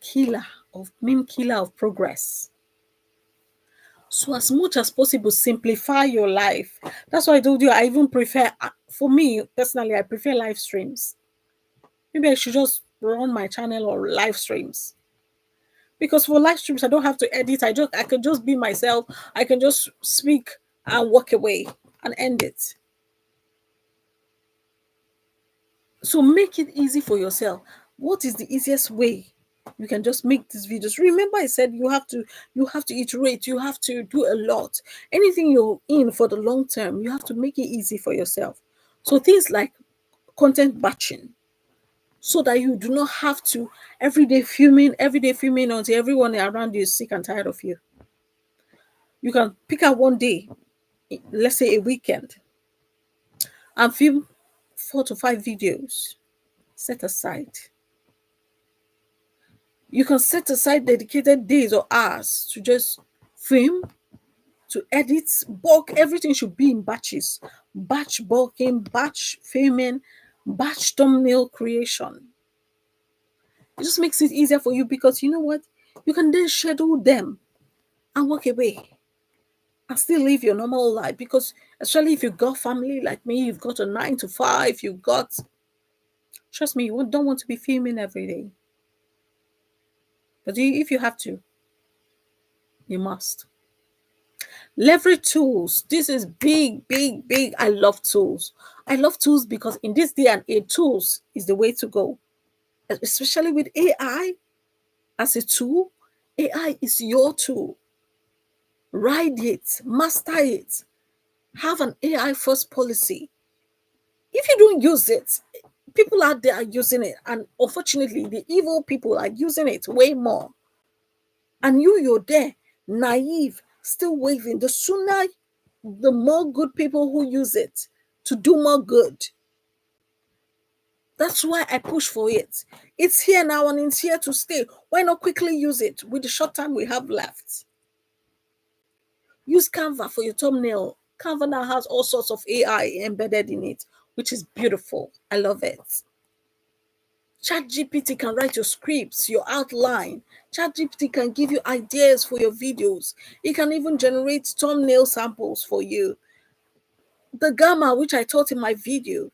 main killer of progress. So as much as possible, simplify your life. That's why I told you I even prefer, for me personally, I prefer live streams. Maybe I should just run my channel or live streams. Because for live streams, I don't have to edit. I can just be myself. I can just speak and walk away and end it. So make it easy for yourself. What is the easiest way you can just make these videos? Remember, I said you have to iterate, you have to do a lot. Anything you're in for the long term, you have to make it easy for yourself. So things like content batching, so that you do not have to every day filming until everyone around you is sick and tired of you. You can pick out one day, let's say a weekend, and film 4 to 5 videos. Set aside. You can set aside dedicated days or hours to just film, to edit, bulk. Everything should be in batches. Batch bulking, batch filming, batch thumbnail creation. It just makes it easier for you because you know what? You can then schedule them and walk away and still live your normal life. Because especially if you've got family like me, you've got a 9 to 5, you've got, trust me, you don't want to be filming every day. But if you have to, you must. Leverage tools. This is big, big, big. I love tools. I love tools because in this day and age, tools is the way to go. Especially with AI as a tool. AI is your tool. Ride it, master it. Have an AI first policy. If you don't use it, people out there are using it. And unfortunately, the evil people are using it way more. And you're there, naive, still waving. The sooner, the more good people who use it to do more good. That's why I push for it. It's here now and it's here to stay. Why not quickly use it with the short time we have left? Use Canva for your thumbnail. Canva now has all sorts of AI embedded in it, which is beautiful. I love it. ChatGPT can write your scripts, your outline. ChatGPT can give you ideas for your videos. It can even generate thumbnail samples for you. The Gamma, which I taught in my video,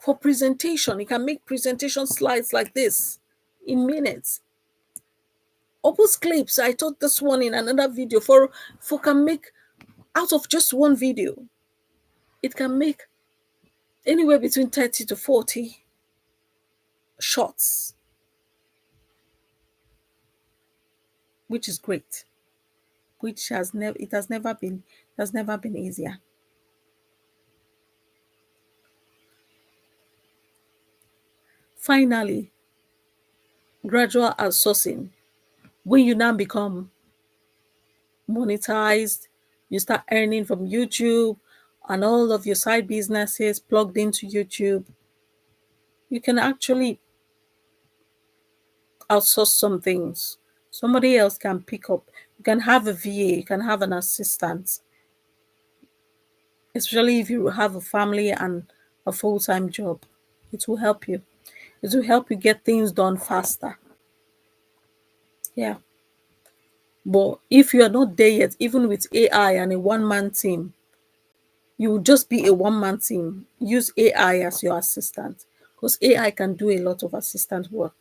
for presentation, it can make presentation slides like this in minutes. Opus Clips, I taught this one in another video, for can make out of just one video. It can make anywhere between 30 to 40 shots, which is great. Which has never been easier. Finally, gradual outsourcing. When you now become monetized, you start earning from YouTube and all of your side businesses plugged into YouTube, you can actually outsource some things. Somebody else can pick up. You can have a VA, you can have an assistant, especially if you have a family and a full time job. It will help you. It will help you get things done faster. Yeah. But if you are not there yet, even with AI and a one-man team, you will just be a one-man team. Use AI as your assistant because AI can do a lot of assistant work.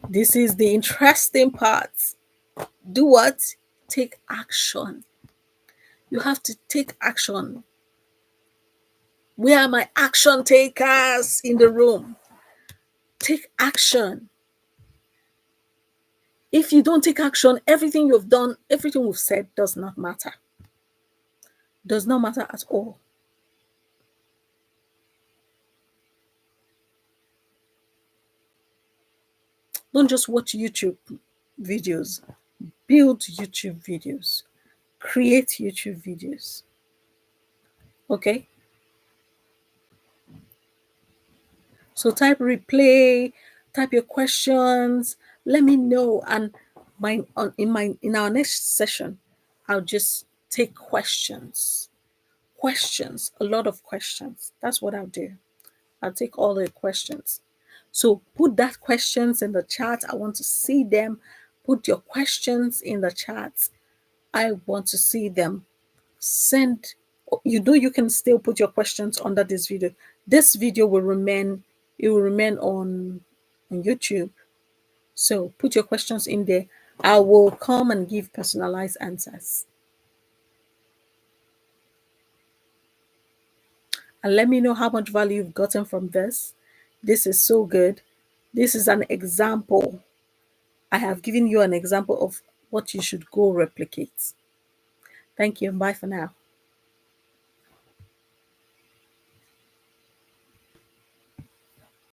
This is the interesting part. Do what? Take action. You have to take action. Where are my action takers in the room? Take action. If you don't take action, everything you've done, everything we've said does not matter. Does not matter at all. Don't just watch YouTube videos. Build YouTube videos. Create YouTube videos. Okay? So type replay, type your questions, let me know. And in our next session, I'll just take questions. Questions, a lot of questions. That's what I'll do. I'll take all the questions. So put that questions in the chat. I want to see them. Put your questions in the chat. I want to see them. Send, you can still put your questions under this video. This video will remain, it will remain on on YouTube. So put your questions in there. I will come and give personalized answers. And let me know how much value you've gotten from this. This is so good. This is an example. I have given you an example of what you should go replicate. Thank you. Bye for now.